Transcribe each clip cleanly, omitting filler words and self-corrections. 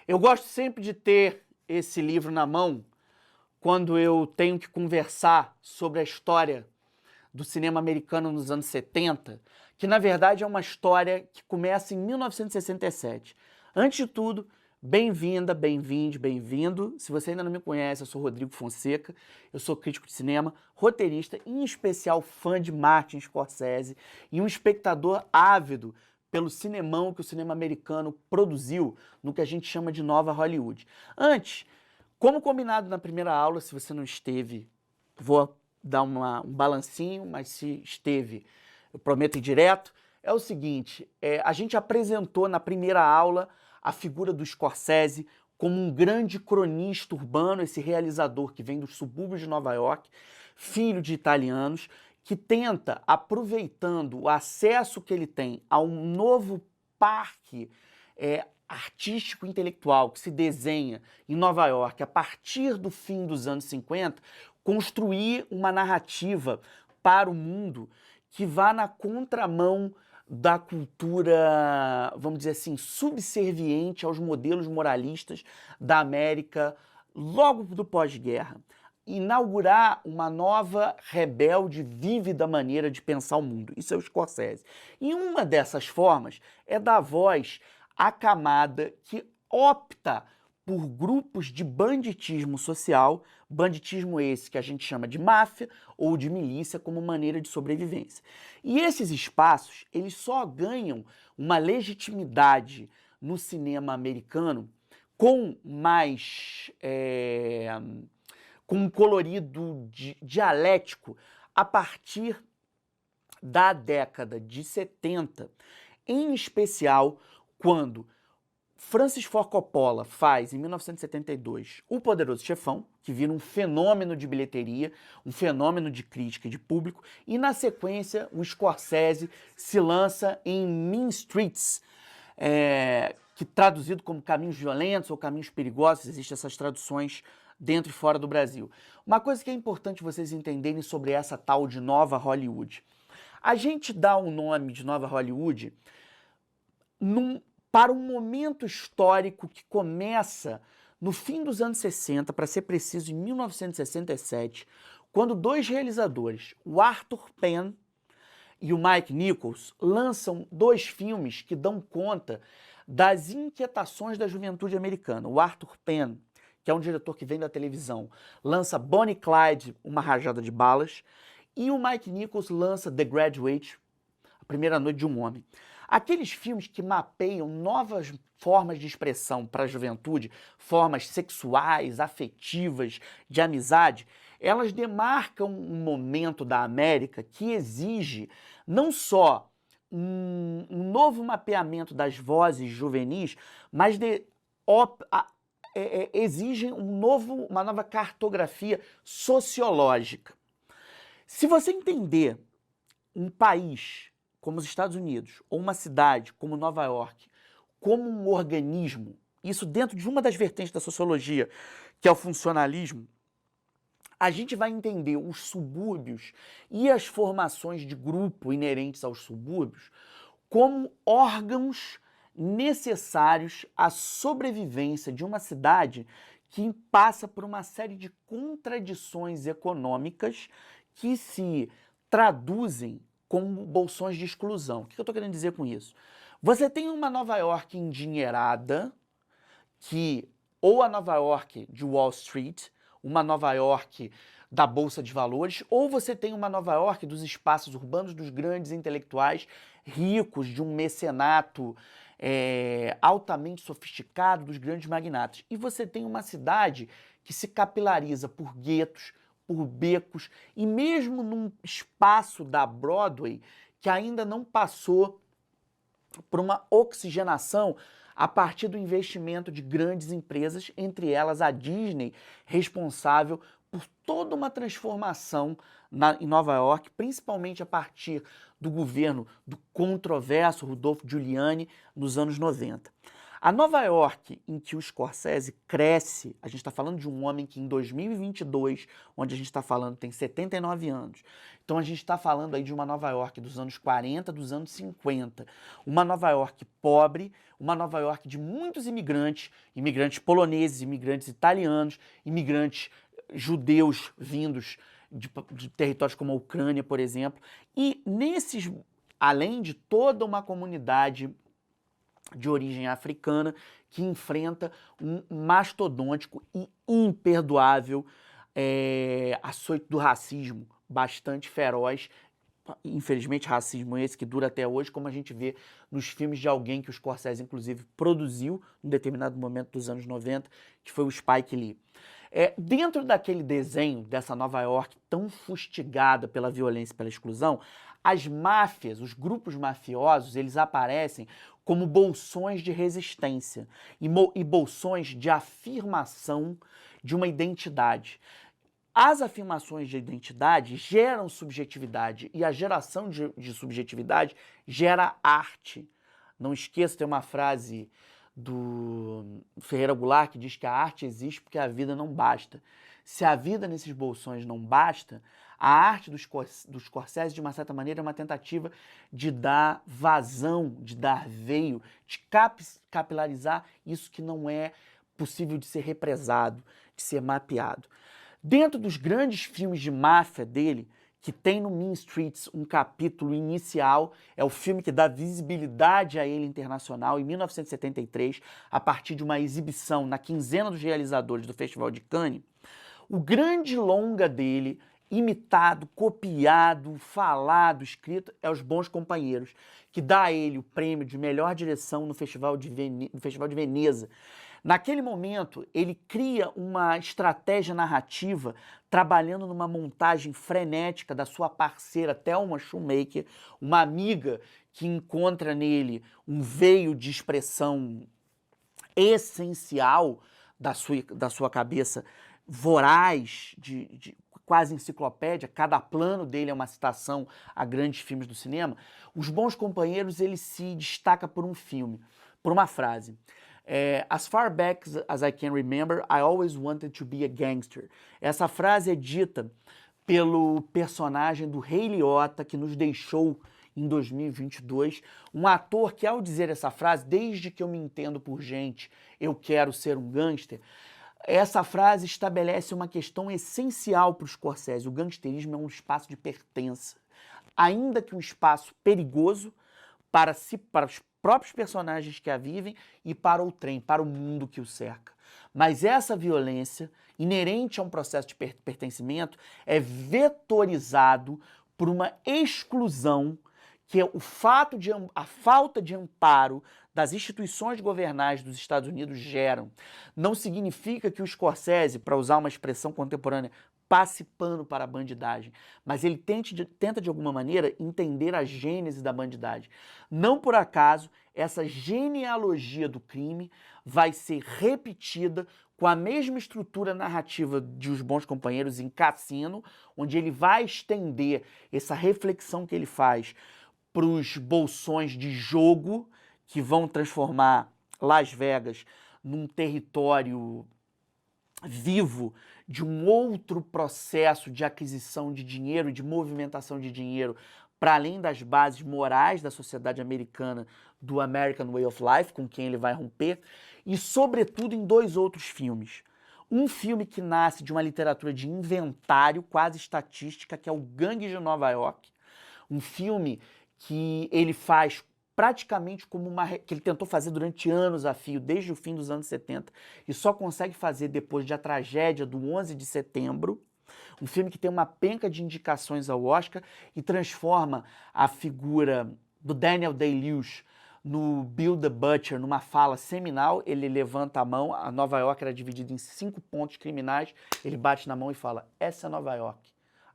Eu gosto sempre de ter esse livro na mão quando eu tenho que conversar sobre a história do cinema americano nos anos 70, que na verdade é uma história que começa em 1967. Antes de tudo, bem-vinda, bem-vinde, bem-vindo. Se você ainda não me conhece, eu sou Rodrigo Fonseca, eu sou crítico de cinema, roteirista, em especial fã de Martin Scorsese e um espectador ávido pelo cinemão que o cinema americano produziu no que a gente chama de Nova Hollywood. Antes, como combinado na primeira aula, se você não esteve, vou dar um balancinho, mas se esteve, eu prometo ir direto. É o seguinte, a gente apresentou na primeira aula a figura do Scorsese como um grande cronista urbano, esse realizador que vem dos subúrbios de Nova York, filho de italianos, que tenta, aproveitando o acesso que ele tem a um novo parque artístico intelectual que se desenha em Nova York a partir do fim dos anos 50, construir uma narrativa para o mundo que vá na contramão da cultura, vamos dizer assim, subserviente aos modelos moralistas da América logo do pós-guerra. Inaugurar uma nova, rebelde, vívida maneira de pensar o mundo. Isso é o Scorsese. E uma dessas formas é dar voz à camada que opta por grupos de banditismo social, banditismo esse que a gente chama de máfia ou de milícia como maneira de sobrevivência. E esses espaços, eles só ganham uma legitimidade no cinema americano com mais... com um colorido dialético a partir da década de 70, em especial quando Francis Ford Coppola faz, em 1972, O Poderoso Chefão, que vira um fenômeno de bilheteria, um fenômeno de crítica e de público, e na sequência o Scorsese se lança em Mean Streets, que traduzido como Caminhos Violentos ou Caminhos Perigosos, existem essas traduções dentro e fora do Brasil. Uma coisa que é importante vocês entenderem sobre essa tal de Nova Hollywood. A gente dá o nome de Nova Hollywood para um momento histórico que começa no fim dos anos 60, para ser preciso, em 1967, quando dois realizadores, o Arthur Penn e o Mike Nichols, lançam dois filmes que dão conta das inquietações da juventude americana. O Arthur Penn, que é um diretor que vem da televisão, lança Bonnie e Clyde, Uma Rajada de Balas, e o Mike Nichols lança The Graduate, A Primeira Noite de um Homem. Aqueles filmes que mapeiam novas formas de expressão para a juventude, formas sexuais, afetivas, de amizade, elas demarcam um momento da América que exige não só um novo mapeamento das vozes juvenis, mas exigem uma nova cartografia sociológica. Se você entender um país como os Estados Unidos, ou uma cidade como Nova York, como um organismo, isso dentro de uma das vertentes da sociologia, que é o funcionalismo, a gente vai entender os subúrbios e as formações de grupo inerentes aos subúrbios como órgãos necessários à sobrevivência de uma cidade que passa por uma série de contradições econômicas que se traduzem como bolsões de exclusão. O que eu estou querendo dizer com isso? Você tem uma Nova York endinheirada, ou a Nova York de Wall Street, uma Nova York da Bolsa de Valores, ou você tem uma Nova York dos espaços urbanos dos grandes intelectuais ricos, de um mecenato altamente sofisticado dos grandes magnatas. E você tem uma cidade que se capilariza por guetos, por becos, e mesmo num espaço da Broadway que ainda não passou por uma oxigenação a partir do investimento de grandes empresas, entre elas a Disney, responsável por toda uma transformação em Nova York, principalmente a partir do governo do controverso Rudolph Giuliani nos anos 90. A Nova York em que o Scorsese cresce, a gente está falando de um homem que em 2022, onde a gente está falando, tem 79 anos. Então a gente está falando aí de uma Nova York dos anos 40, dos anos 50. Uma Nova York pobre, uma Nova York de muitos imigrantes, imigrantes poloneses, imigrantes italianos, imigrantes judeus vindos de territórios como a Ucrânia, por exemplo. E nesses, além de toda uma comunidade de origem africana que enfrenta um mastodôntico e imperdoável açoite do racismo, bastante feroz. Infelizmente, racismo esse que dura até hoje, como a gente vê nos filmes de alguém que o Scorsese, inclusive, produziu em determinado momento dos anos 90, que foi o Spike Lee. Dentro daquele desenho dessa Nova York tão fustigada pela violência e pela exclusão, as máfias, os grupos mafiosos, eles aparecem como bolsões de resistência e bolsões de afirmação de uma identidade. As afirmações de identidade geram subjetividade e a geração de subjetividade gera arte. Não esqueça, tem uma frase do Ferreira Goulart que diz que a arte existe porque a vida não basta. Se a vida nesses bolsões não basta, a arte dos Scorsese, de uma certa maneira, é uma tentativa de dar vazão, de dar veio, de capilarizar isso que não é possível de ser represado, de ser mapeado. Dentro dos grandes filmes de máfia dele, que tem no Mean Streets um capítulo inicial, é o filme que dá visibilidade a ele internacional, em 1973, a partir de uma exibição na quinzena dos realizadores do Festival de Cannes. O grande longa dele, imitado, copiado, falado, escrito, é Os Bons Companheiros, que dá a ele o prêmio de melhor direção no Festival de Veneza. Naquele momento, ele cria uma estratégia narrativa trabalhando numa montagem frenética da sua parceira Thelma Schoonmaker, uma amiga que encontra nele um veio de expressão essencial da sua cabeça voraz, de quase enciclopédia, cada plano dele é uma citação a grandes filmes do cinema. Os Bons Companheiros, ele se destaca por um filme, por uma frase. As far back as I can remember, I always wanted to be a gangster. Essa frase é dita pelo personagem do Ray Liotta, que nos deixou em 2022, um ator que, ao dizer essa frase, desde que eu me entendo por gente, eu quero ser um gangster, essa frase estabelece uma questão essencial para o Scorsese. O gangsterismo é um espaço de pertença, ainda que um espaço perigoso para os próprios personagens que a vivem e para o trem, para o mundo que o cerca. Mas essa violência, inerente a um processo de pertencimento, é vetorizado por uma exclusão que é a falta de amparo das instituições governais dos Estados Unidos geram. Não significa que o Scorsese, para usar uma expressão contemporânea, passe pano para a bandidagem, mas ele tenta de alguma maneira entender a gênese da bandidagem. Não por acaso, essa genealogia do crime vai ser repetida com a mesma estrutura narrativa de Os Bons Companheiros em Cassino, onde ele vai estender essa reflexão que ele faz para os bolsões de jogo que vão transformar Las Vegas num território vivo de um outro processo de aquisição de dinheiro, de movimentação de dinheiro, para além das bases morais da sociedade americana, do American Way of Life, com quem ele vai romper, e sobretudo em dois outros filmes. Um filme que nasce de uma literatura de inventário, quase estatística, que é o Gangue de Nova York, um filme que ele faz praticamente como que ele tentou fazer durante anos a fio, desde o fim dos anos 70, e só consegue fazer depois da tragédia do 11 de setembro, um filme que tem uma penca de indicações ao Oscar e transforma a figura do Daniel Day-Lewis no Bill the Butcher, numa fala seminal. Ele levanta a mão, a Nova York era dividida em 5 pontos criminais, ele bate na mão e fala, essa é Nova York,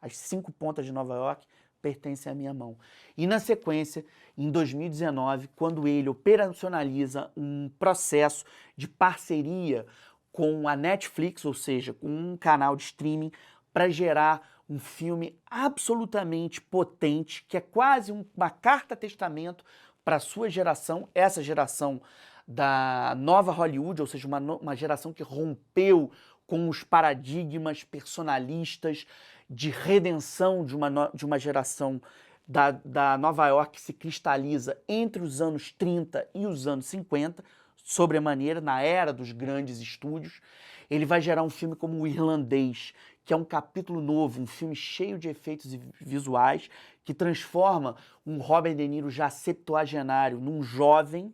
as 5 pontas de Nova York pertence à minha mão. E na sequência, em 2019, quando ele operacionaliza um processo de parceria com a Netflix, ou seja, com um canal de streaming, para gerar um filme absolutamente potente, que é quase uma carta-testamento para a sua geração, essa geração da nova Hollywood, ou seja, uma geração que rompeu com os paradigmas personalistas de redenção de uma geração da Nova York que se cristaliza entre os anos 30 e os anos 50, sobremaneira, na era dos grandes estúdios. Ele vai gerar um filme como O Irlandês, que é um capítulo novo, um filme cheio de efeitos visuais, que transforma um Robert De Niro já septuagenário num jovem.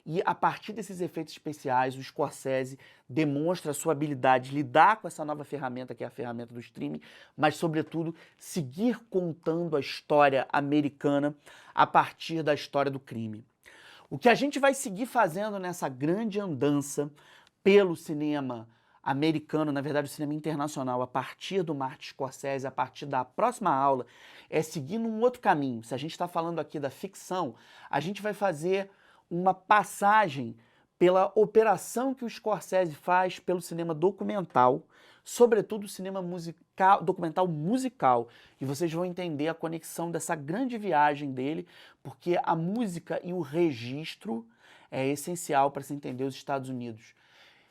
E a partir desses efeitos especiais, o Scorsese demonstra a sua habilidade de lidar com essa nova ferramenta, que é a ferramenta do streaming, mas, sobretudo, seguir contando a história americana a partir da história do crime. O que a gente vai seguir fazendo nessa grande andança pelo cinema americano, na verdade o cinema internacional, a partir do Martin Scorsese, a partir da próxima aula, é seguir num outro caminho. Se a gente está falando aqui da ficção, a gente vai fazer uma passagem pela operação que o Scorsese faz pelo cinema documental, sobretudo o cinema musical, documental musical. E vocês vão entender a conexão dessa grande viagem dele, porque a música e o registro é essencial para se entender os Estados Unidos.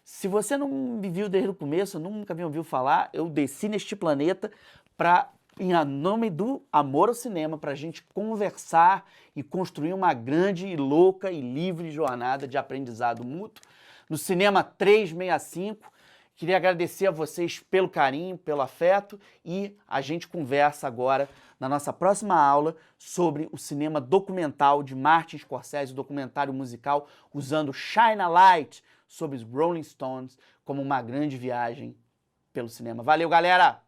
Se você não me viu desde o começo, nunca me ouviu falar, eu desci neste planeta para, em nome do amor ao cinema, para a gente conversar e construir uma grande e louca e livre jornada de aprendizado mútuo no Cinema 365. Queria agradecer a vocês pelo carinho, pelo afeto, e a gente conversa agora na nossa próxima aula sobre o cinema documental de Martin Scorsese, o documentário musical, usando Shine a Light sobre os Rolling Stones como uma grande viagem pelo cinema. Valeu, galera!